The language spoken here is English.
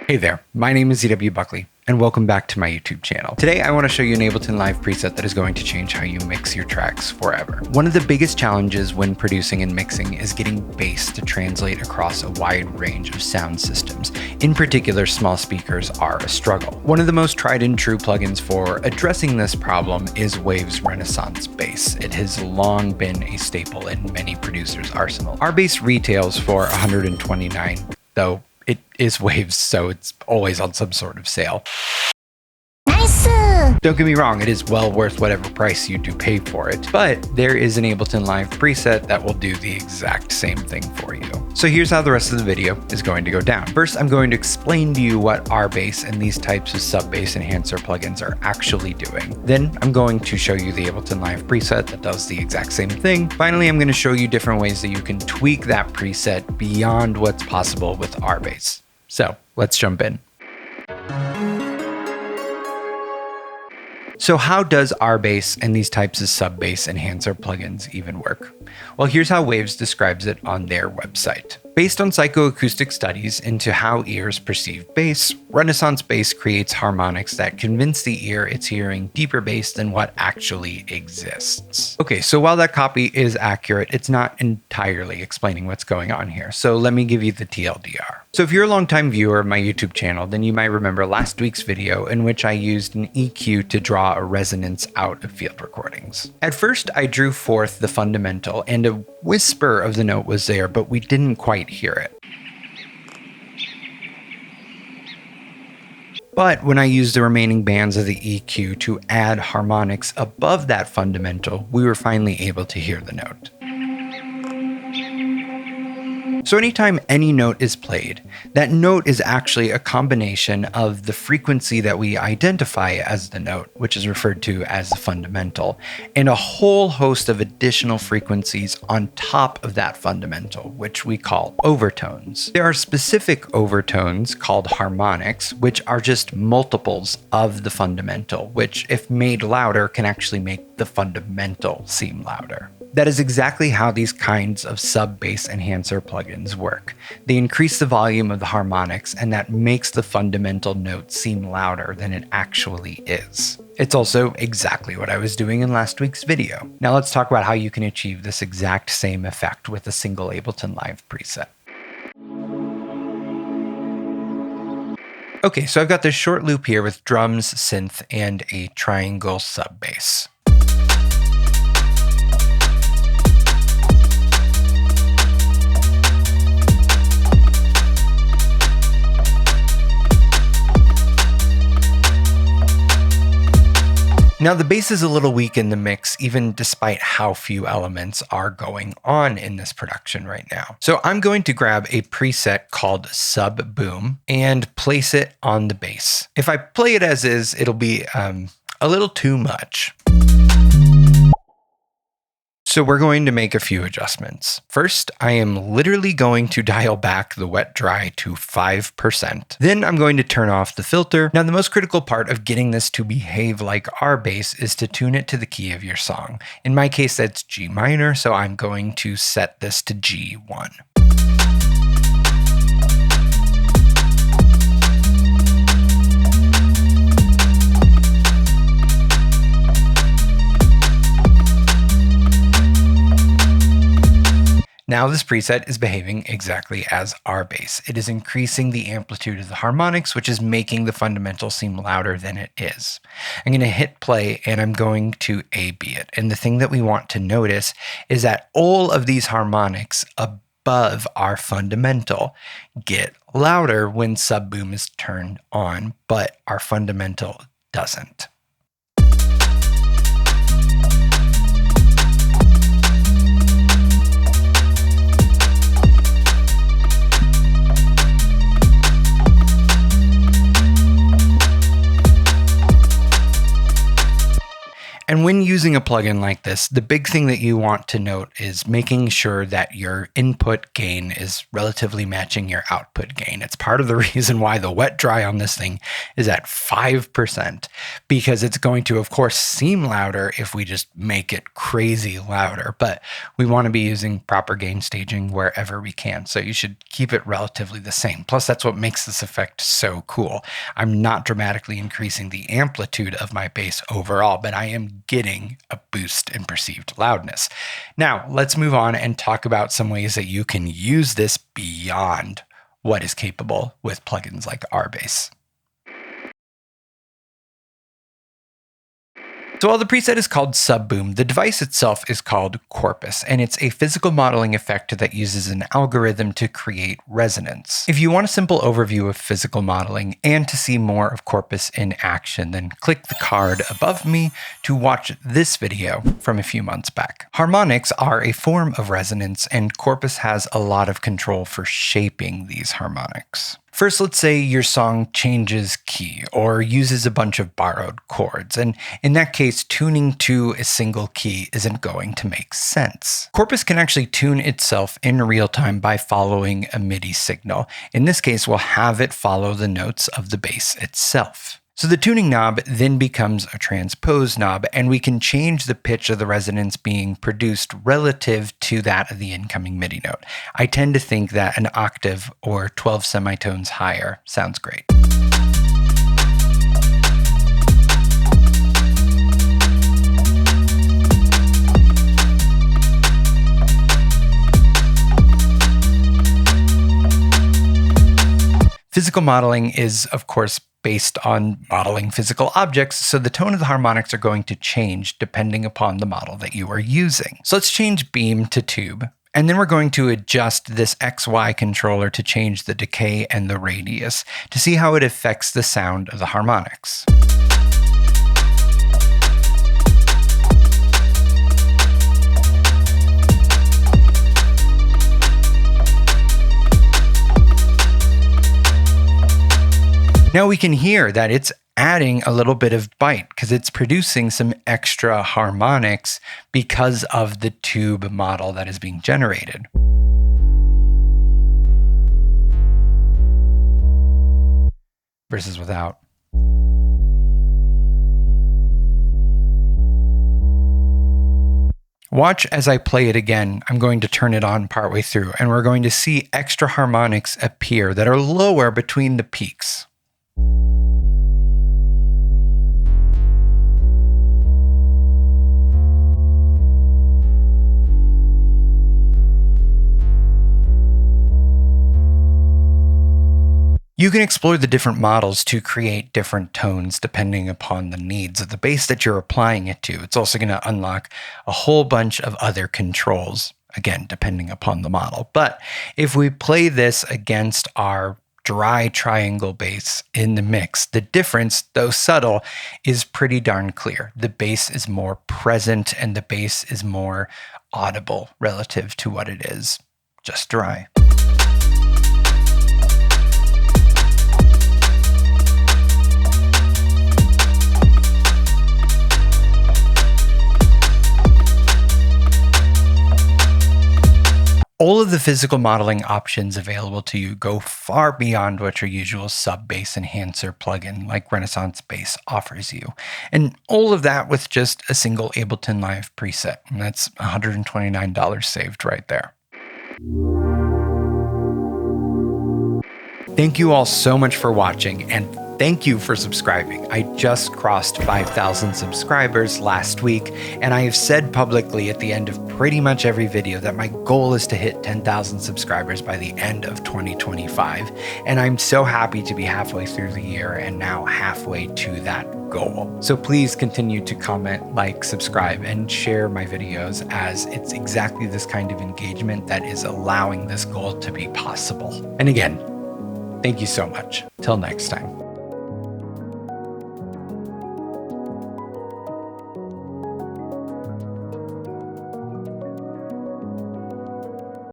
Hey there, my name is ZW Buckley, and welcome back to my YouTube channel. Today I want to show you an Ableton Live preset that is going to change how you mix your tracks forever. One of the biggest challenges when producing and mixing is getting bass to translate across a wide range of sound systems. In particular, small speakers are a struggle. One of the most tried and true plugins for addressing this problem is Wave's Renaissance Bass. It has long been a staple in many producers' arsenal. Our bass retails for $129, though it is Wave's, so it's always on some sort of sale. Nice! Don't get me wrong, it is well worth whatever price you do pay for it, but there is an Ableton Live preset that will do the exact same thing for you. So here's how the rest of the video is going to go down. First, I'm going to explain to you what RBass and these types of sub-bass enhancer plugins are actually doing. Then I'm going to show you the Ableton Live preset that does the exact same thing. Finally, I'm going to show you different ways that you can tweak that preset beyond what's possible with RBass. So let's jump in. So how does RBass and these types of sub-bass enhancer plugins even work? Well, here's how Waves describes it on their website. Based on psychoacoustic studies into how ears perceive bass, Renaissance Bass creates harmonics that convince the ear it's hearing deeper bass than what actually exists. Okay, so while that copy is accurate, it's not entirely explaining what's going on here. So let me give you the TLDR. So if you're a longtime viewer of my YouTube channel, then you might remember last week's video in which I used an EQ to draw a resonance out of field recordings. At first, I drew forth the fundamental and a whisper of the note was there, but we didn't quite hear it. But when I used the remaining bands of the EQ to add harmonics above that fundamental, we were finally able to hear the note. So anytime any note is played, that note is actually a combination of the frequency that we identify as the note, which is referred to as the fundamental, and a whole host of additional frequencies on top of that fundamental, which we call overtones. There are specific overtones called harmonics, which are just multiples of the fundamental, which if made louder can actually make the fundamental seem louder. That is exactly how these kinds of sub-bass enhancer plugins work. They increase the volume of the harmonics, and that makes the fundamental note seem louder than it actually is. It's also exactly what I was doing in last week's video. Now let's talk about how you can achieve this exact same effect with a single Ableton Live preset. Okay, so I've got this short loop here with drums, synth, and a triangle sub-bass. Now the bass is a little weak in the mix, even despite how few elements are going on in this production right now. So I'm going to grab a preset called Sub Boom and place it on the bass. If I play it as is, it'll be a little too much. So we're going to make a few adjustments. First, I am literally going to dial back the wet dry to 5%. Then I'm going to turn off the filter. Now the most critical part of getting this to behave like RBass is to tune it to the key of your song. In my case, that's G minor, so I'm going to set this to G1. Now this preset is behaving exactly as RBass. It is increasing the amplitude of the harmonics, which is making the fundamental seem louder than it is. I'm going to hit play and I'm going to A-B it. And the thing that we want to notice is that all of these harmonics above our fundamental get louder when sub boom is turned on, but our fundamental doesn't. And when using a plugin like this, the big thing that you want to note is making sure that your input gain is relatively matching your output gain. It's part of the reason why the wet dry on this thing is at 5%, because it's going to, of course, seem louder if we just make it crazy louder, but we want to be using proper gain staging wherever we can. So you should keep it relatively the same. Plus, that's what makes this effect so cool. I'm not dramatically increasing the amplitude of my bass overall, but I am getting a boost in perceived loudness. Now, let's move on and talk about some ways that you can use this beyond what is capable with plugins like RBass. So while the preset is called Subboom, the device itself is called Corpus, and it's a physical modeling effect that uses an algorithm to create resonance. If you want a simple overview of physical modeling and to see more of Corpus in action, then click the card above me to watch this video from a few months back. Harmonics are a form of resonance, and Corpus has a lot of control for shaping these harmonics. First, let's say your song changes key or uses a bunch of borrowed chords, and in that case, tuning to a single key isn't going to make sense. Corpus can actually tune itself in real time by following a MIDI signal. In this case, we'll have it follow the notes of the bass itself. So the tuning knob then becomes a transpose knob, and we can change the pitch of the resonance being produced relative to that of the incoming MIDI note. I tend to think that an octave or 12 semitones higher sounds great. Physical modeling is, of course, based on modeling physical objects, so the tone of the harmonics are going to change depending upon the model that you are using. So let's change beam to tube, and then we're going to adjust this XY controller to change the decay and the radius to see how it affects the sound of the harmonics. Now we can hear that it's adding a little bit of bite because it's producing some extra harmonics because of the tube model that is being generated. Versus without. Watch as I play it again. I'm going to turn it on partway through, and we're going to see extra harmonics appear that are lower between the peaks. You can explore the different models to create different tones depending upon the needs of the bass that you're applying it to. It's also going to unlock a whole bunch of other controls, again, depending upon the model. But if we play this against our dry triangle bass in the mix, the difference, though subtle, is pretty darn clear. The bass is more present and the bass is more audible relative to what it is just dry. All of the physical modeling options available to you go far beyond what your usual sub-bass enhancer plugin like Renaissance Bass offers you. And all of that with just a single Ableton Live preset. And that's $129 saved right there. Thank you all so much for watching, and thank you for subscribing. I just crossed 5,000 subscribers last week, and I have said publicly at the end of pretty much every video that my goal is to hit 10,000 subscribers by the end of 2025. And I'm so happy to be halfway through the year and now halfway to that goal. So please continue to comment, like, subscribe, and share my videos, as it's exactly this kind of engagement that is allowing this goal to be possible. And again, thank you so much. Till next time.